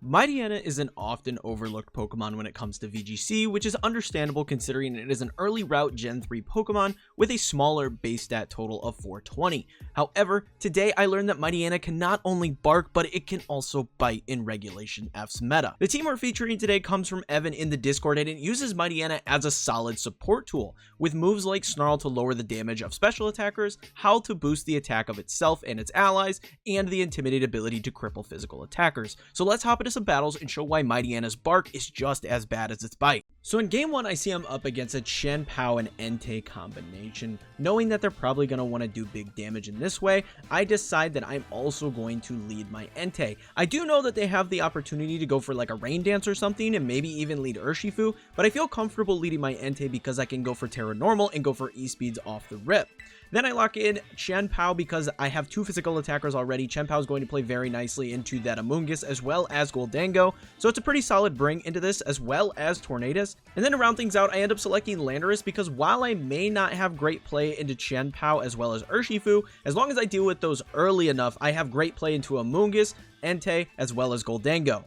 Mightyena is an often overlooked Pokemon when it comes to VGC, which is understandable considering it is an early route Gen 3 Pokemon with a smaller base stat total of 420. However, today I learned that Mightyena can not only bark, but it can also bite in Regulation F's meta. The team we're featuring today comes from Evan in the Discord, and it uses Mightyena as a solid support tool, with moves like Snarl to lower the damage of special attackers, Howl to boost the attack of itself and its allies, and the Intimidate ability to cripple physical attackers. So let's hop into some battles and show why Mightyena's bark is just as bad as its bite. So in game 1, I see I'm up against a Chien-Pao and Entei combination. Knowing that they're probably going to want to do big damage in this way, I decide that I'm also going to lead my Entei. I do know that they have the opportunity to go for like a Rain Dance or something and maybe even lead Urshifu, but I feel comfortable leading my Entei because I can go for Tera Normal and go for E-Speeds off the rip. Then I lock in Chien-Pao because I have 2 physical attackers already. Chien-Pao is going to play very nicely into that Amoonguss as well as Gholdengo, so it's a pretty solid bring into this as well as Tornadus. And then to round things out, I end up selecting Landorus because while I may not have great play into Chien-Pao as well as Urshifu, as long as I deal with those early enough, I have great play into Amoonguss, Entei, as well as Gholdengo.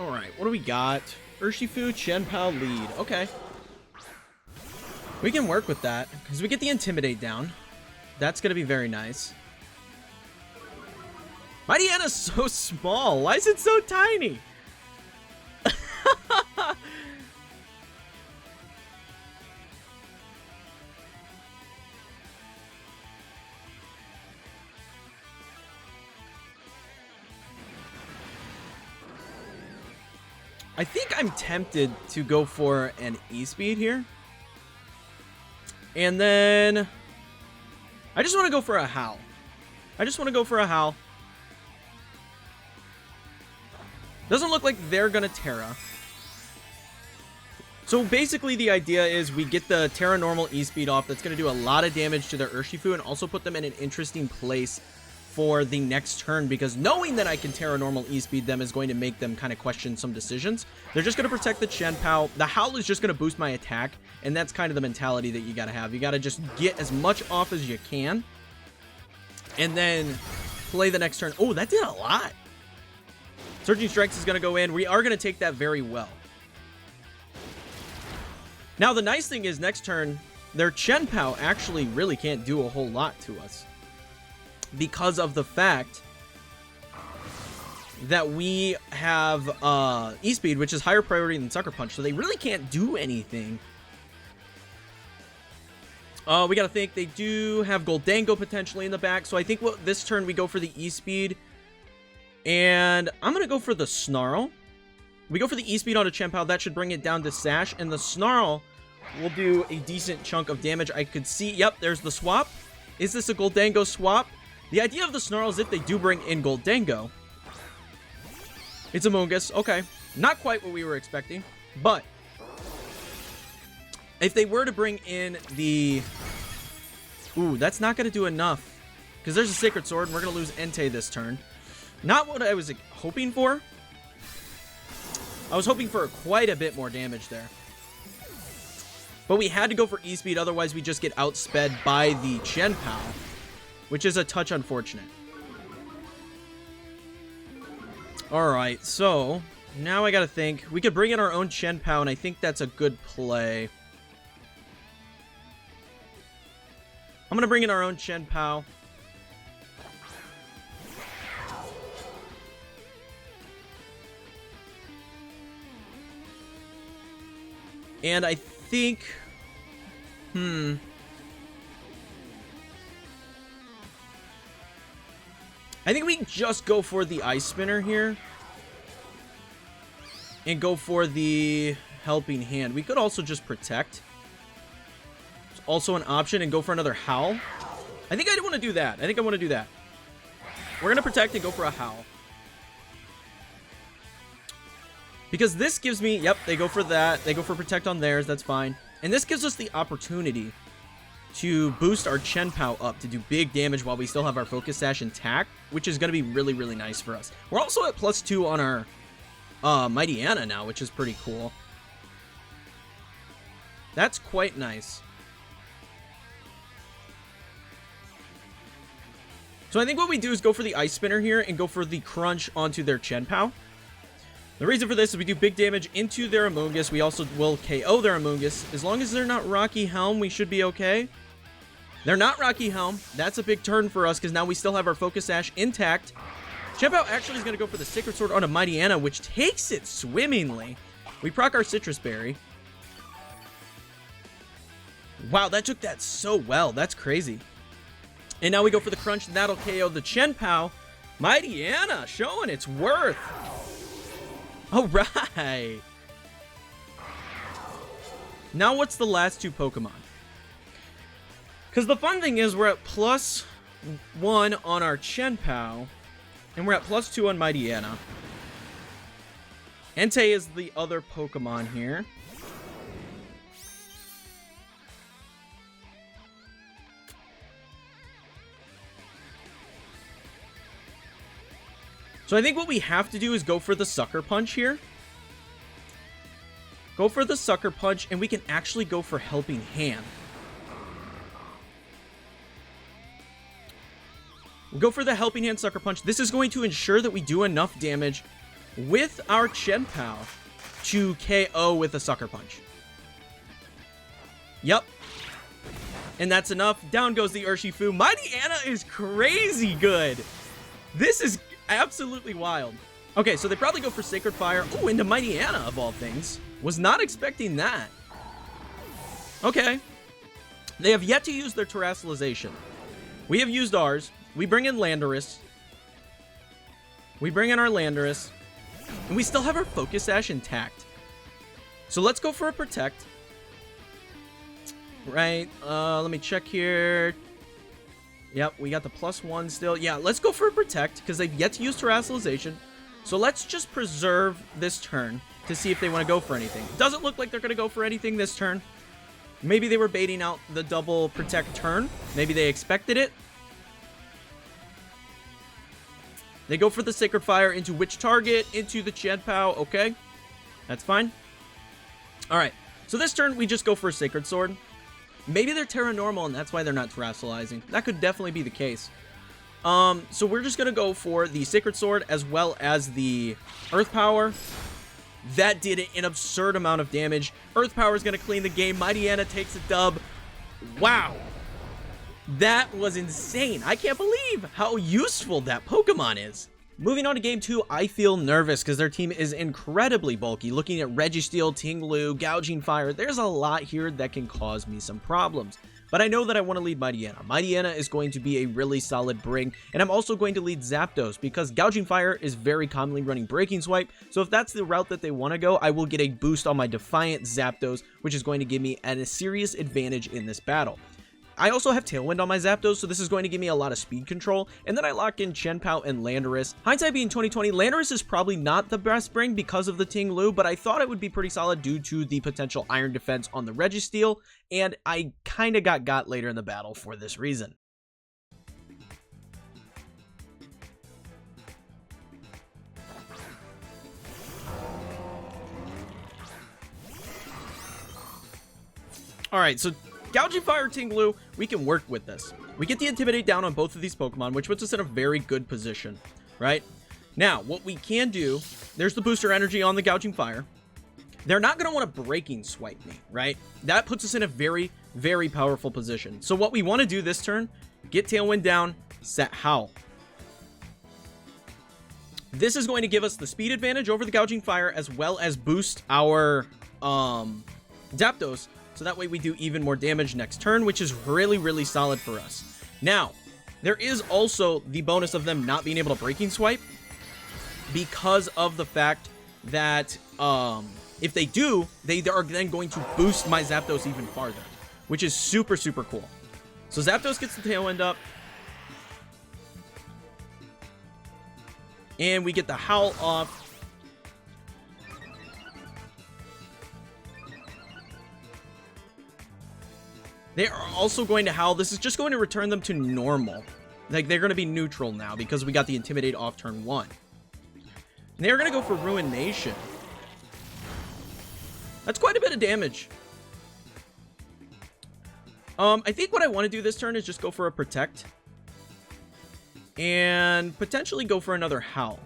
Alright, what do we got? Urshifu, Chien-Pao lead. Okay. We can work with that, because we get the Intimidate down. That's going to be very nice. Mightyena's so small. Why is it so tiny? I think I'm tempted to go for an E-Speed here. And then I just want to go for a Howl. Doesn't look like they're going to Tera. So basically the idea is we get the Tera Normal E-Speed off. That's going to do a lot of damage to their Urshifu and also put them in an interesting place for the next turn, because knowing that I can Tera Normal E-Speed them is going to make them kind of question some decisions. They're just going to protect the Chien-Pao. The Howl is just going to boost my attack, and that's kind of the mentality that you got to have. You got to just get as much off as you can, and then play the next turn. Oh, that did a lot. Surging Strikes is going to go in. We are going to take that very well. Now, the nice thing is next turn, their Chien-Pao actually really can't do a whole lot to us, because of the fact that we have E-Speed, which is higher priority than Sucker Punch, so they really can't do anything. We gotta think, they do have Gholdengo potentially in the back, so I think this turn we go for the E-Speed, and I'm gonna go for the Snarl. We go for the E-Speed on a Chien-Pao, that should bring it down to Sash, and the Snarl will do a decent chunk of damage. I could see, yep, there's the swap. Is this a Gholdengo swap? The idea of the Snarl is if they do bring in Gholdengo, it's Amoonguss. Okay, not quite what we were expecting, but if they were to bring in the... Ooh, that's not going to do enough, because there's a Sacred Sword, and we're going to lose Entei this turn. Not what I was hoping for. I was hoping for quite a bit more damage there. But we had to go for E-Speed, otherwise we just get outsped by the Chien-Pao, which is a touch unfortunate. Alright, so now I gotta think. We could bring in our own Chien-Pao, and I think that's a good play. I'm gonna bring in our own Chien-Pao. And I think... I think we just go for the Ice Spinner here. And go for the Helping Hand. We could also just Protect. It's also an option, and go for another Howl. I think I want to do that. We're going to Protect and go for a Howl. Because this gives me... Yep, they go for that. They go for Protect on theirs. That's fine. And this gives us the opportunity to boost our Chien-Pao up to do big damage while we still have our Focus Sash intact, which is going to be really, really nice for us. We're also at +2 on our Mightyena now, which is pretty cool. That's quite nice. So I think what we do is go for the Ice Spinner here and go for the Crunch onto their Chien-Pao. The reason for this is we do big damage into their Amoonguss. We also will KO their Amoonguss. As long as they're not Rocky Helm, we should be okay. They're not Rocky Helm. That's a big turn for us because now we still have our Focus Sash intact. Chien-Pao actually is going to go for the Sacred Sword on a Mightyena, which takes it swimmingly. We proc our Sitrus Berry. Wow, that took that so well. That's crazy. And now we go for the Crunch. That'll KO the Chien-Pao. Mightyena showing its worth. All right. Now what's the last two Pokemon? Because the fun thing is we're at +1 on our Chien-Pao. And we're at +2 on Mightyena. Entei is the other Pokemon here. So I think what we have to do is go for the Sucker Punch here. Go for the Sucker Punch, and we can actually go for Helping Hand. We'll go for the Helping Hand Sucker Punch. This is going to ensure that we do enough damage with our Chien-Pao to KO with a Sucker Punch. Yep. And that's enough. Down goes the Urshifu. Mightyena is crazy good. This is absolutely wild. Okay, so they probably go for Sacred Fire. Oh, into Mightyena of all things. Was not expecting that. Okay. They have yet to use their Terastallization. We have used ours. We bring in Landorus. We bring in our Landorus. And we still have our Focus Sash intact. So let's go for a Protect. Right. Let me check here. Yep, we got the +1 still. Yeah, let's go for a Protect because they've yet to use Terastallization. So let's just preserve this turn to see if they want to go for anything. Doesn't look like they're going to go for anything this turn. Maybe they were baiting out the double Protect turn. Maybe they expected it. They go for the Sacred Fire into which target? Into the Chien-Pao. Okay. That's fine. Alright. So this turn, we just go for a Sacred Sword. Maybe they're Tera Normal, and that's why they're not Terastallizing. That could definitely be the case. So we're just going to go for the Sacred Sword as well as the Earth Power. That did an absurd amount of damage. Earth Power is going to clean the game. Mightyena takes a dub. Wow. That was insane. I can't believe how useful that Pokemon is. Moving on to game 2, I feel nervous because their team is incredibly bulky. Looking at Registeel, Ting-Lu, Gouging Fire, there's a lot here that can cause me some problems. But I know that I want to lead Mightyena. Mightyena is going to be a really solid bring, and I'm also going to lead Zapdos because Gouging Fire is very commonly running Breaking Swipe, so if that's the route that they want to go, I will get a boost on my Defiant Zapdos, which is going to give me a serious advantage in this battle. I also have Tailwind on my Zapdos, so this is going to give me a lot of speed control, and then I lock in Chien-Pao and Landorus. Hindsight being 2020, Landorus is probably not the best bring because of the Ting-Lu, but I thought it would be pretty solid due to the potential Iron Defense on the Registeel, and I kind of got later in the battle for this reason. Alright, so Gouging Fire, Ting-Lu, we can work with this. We get the Intimidate down on both of these Pokemon, which puts us in a very good position, right? Now, what we can do, there's the Booster Energy on the Gouging Fire. They're not going to want to Breaking Swipe me, right? That puts us in a very, very powerful position. So what we want to do this turn, get Tailwind down, set Howl. This is going to give us the speed advantage over the Gouging Fire, as well as boost our Zapdos. So that way we do even more damage next turn, which is really, really solid for us. Now, there is also the bonus of them not being able to Breaking Swipe because of the fact that if they do, they are then going to boost my Zapdos even farther, which is super, super cool. So Zapdos gets the Tailwind up. And we get the Howl off. They are also going to Howl. This is just going to return them to normal. Like, they're going to be neutral now because we got the Intimidate off turn 1. And they're going to go for Ruination. That's quite a bit of damage. I think what I want to do this turn is just go for a Protect. and potentially go for another Howl.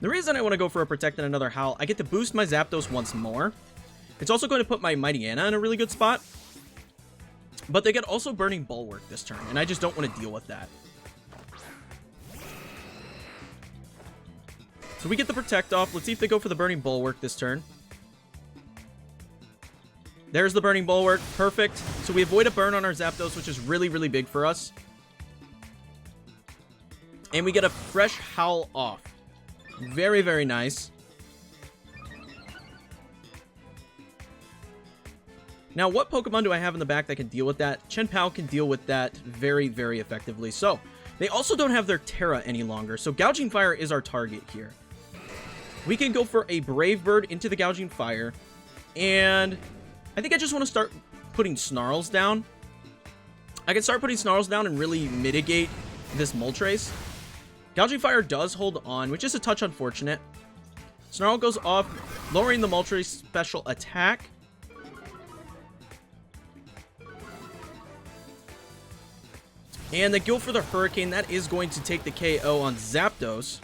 The reason I want to go for a Protect and another Howl, I get to boost my Zapdos once more. It's also going to put my Mightyena in a really good spot. But they get also Burning Bulwark this turn, and I just don't want to deal with that. So we get the Protect off. Let's see if they go for the Burning Bulwark this turn. There's the Burning Bulwark. Perfect. So we avoid a burn on our Zapdos, which is really, really big for us. And we get a fresh Howl off. Very, very nice. Now, what Pokemon do I have in the back that can deal with that? Chien-Pao can deal with that very, very effectively. So, they also don't have their Tera any longer. So, Gouging Fire is our target here. We can go for a Brave Bird into the Gouging Fire. And I think I just want to start putting Snarls down. I can start putting Snarls down and really mitigate this Moltres. Gouging Fire does hold on, which is a touch unfortunate. Snarl goes off, lowering the Moltres special attack. And they go for the Hurricane. That is going to take the KO on Zapdos.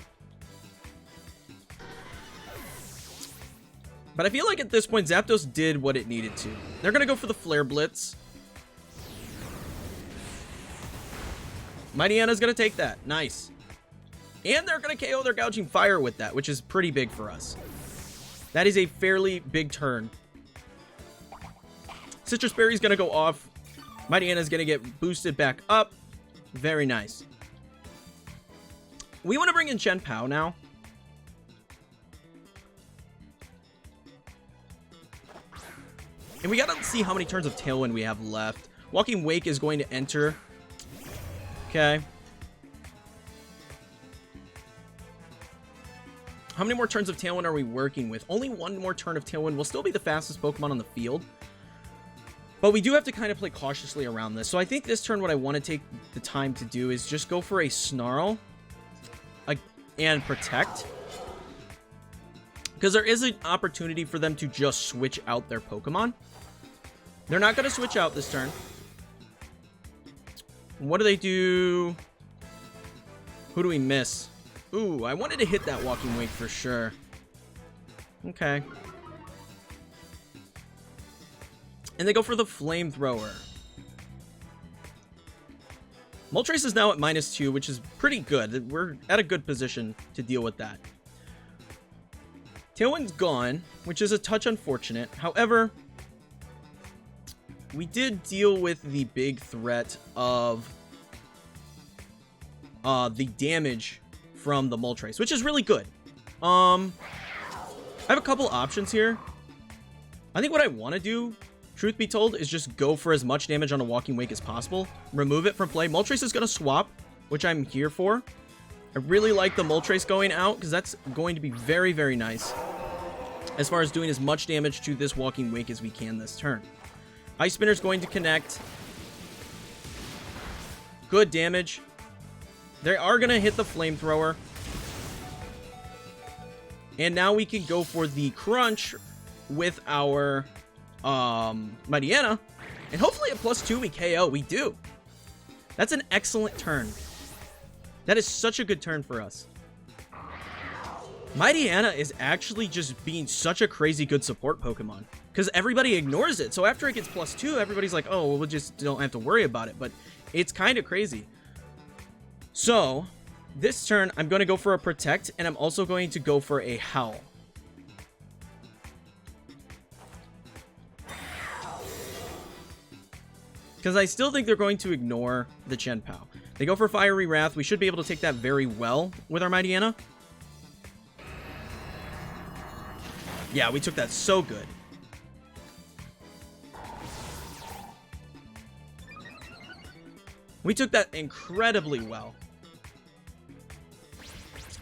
But I feel like at this point, Zapdos did what it needed to. They're going to go for the Flare Blitz. Mightyena's going to take that. Nice. And they're going to KO their Gouging Fire with that, which is pretty big for us. That is a fairly big turn. Sitrus Berry's going to go off. Mightyena's going to get boosted back up. Very nice. We want to bring in Chien-Pao now. And we got to see how many turns of Tailwind we have left. Walking Wake is going to enter. Okay. How many more turns of Tailwind are we working with? Only one more turn of Tailwind. We'll still be the fastest Pokemon on the field. But we do have to kind of play cautiously around this. So I think this turn what I want to take the time to do is just go for a Snarl and Protect. Because there is an opportunity for them to just switch out their Pokemon. They're not going to switch out this turn. What do they do? Who do we miss? Ooh, I wanted to hit that Walking Wake for sure. Okay. And they go for the Flamethrower. Moltres is now at -2, which is pretty good. We're at a good position to deal with that. Tailwind's gone, which is a touch unfortunate. However, we did deal with the big threat of the damage from the Moltres, which is really good. I have a couple options here. I think what I want to do, truth be told, is just go for as much damage on a Walking Wake as possible. Remove it from play. Moltres is going to swap, which I'm here for. I really like the Moltres going out because that's going to be very, very nice as far as doing as much damage to this Walking Wake as we can this turn. Ice Spinner's going to connect. Good damage. They are going to hit the Flamethrower. And now we can go for the Crunch with our Mightyena. And hopefully at +2 we KO. We do. That's an excellent turn. That is such a good turn for us. Mightyena is actually just being such a crazy good support Pokemon. Because everybody ignores it. So after it gets +2, everybody's like, oh, well, we just don't have to worry about it. But it's kind of crazy. So, this turn, I'm going to go for a Protect, and I'm also going to go for a Howl. Because I still think they're going to ignore the Chien-Pao. They go for Fiery Wrath. We should be able to take that very well with our Mightyena. Yeah, we took that so good. We took that incredibly well.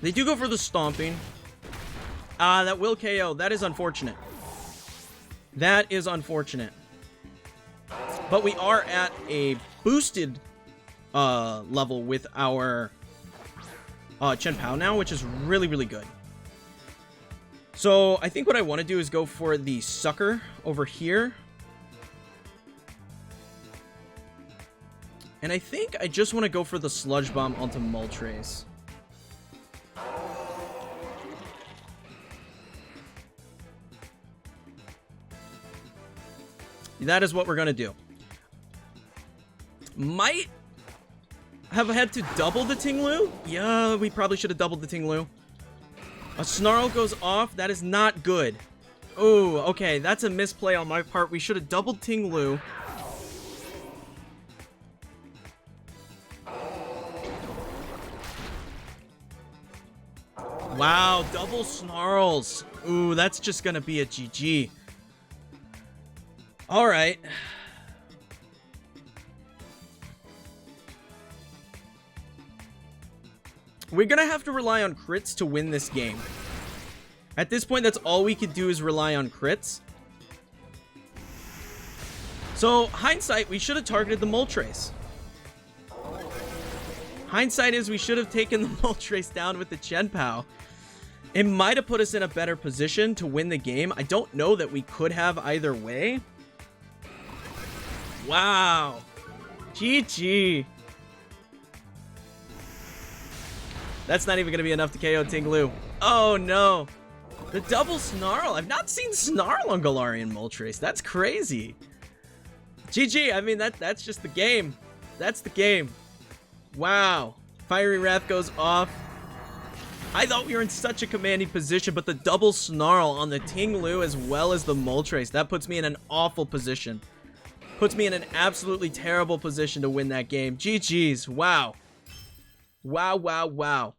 They do go for the Stomping. That will KO. That is unfortunate. That is unfortunate. But we are at a boosted level with our Chien-Pao now, which is really, really good. So I think what I want to do is go for the Sucker over here. And I think I just want to go for the Sludge Bomb onto Moltres. That is what we're going to do. Might have had to double the Ting-Lu. Yeah, we probably should have doubled the Ting-Lu. A Snarl goes off. That is not good. Oh, okay. That's a misplay on my part. We should have doubled Ting-Lu. Wow, double Snarls. Ooh, that's just going to be a GG. All right. We're going to have to rely on crits to win this game. At this point, that's all we could do is rely on crits. So, hindsight, we should have targeted the Moltres. Hindsight is we should have taken the Moltres down with the Chien-Pao. It might have put us in a better position to win the game. I don't know that we could have either way. Wow. GG. That's not even going to be enough to KO Ting-Lu. Oh, no. The double Snarl. I've not seen Snarl on Galarian Moltres. That's crazy. GG. I mean, that's just the game. That's the game. Wow. Fiery Wrath goes off. I thought we were in such a commanding position, but the double Snarl on the Ting-Lu as well as the Moltres, that puts me in an awful position. Puts me in an absolutely terrible position to win that game. GG's. Wow. Wow, wow, wow.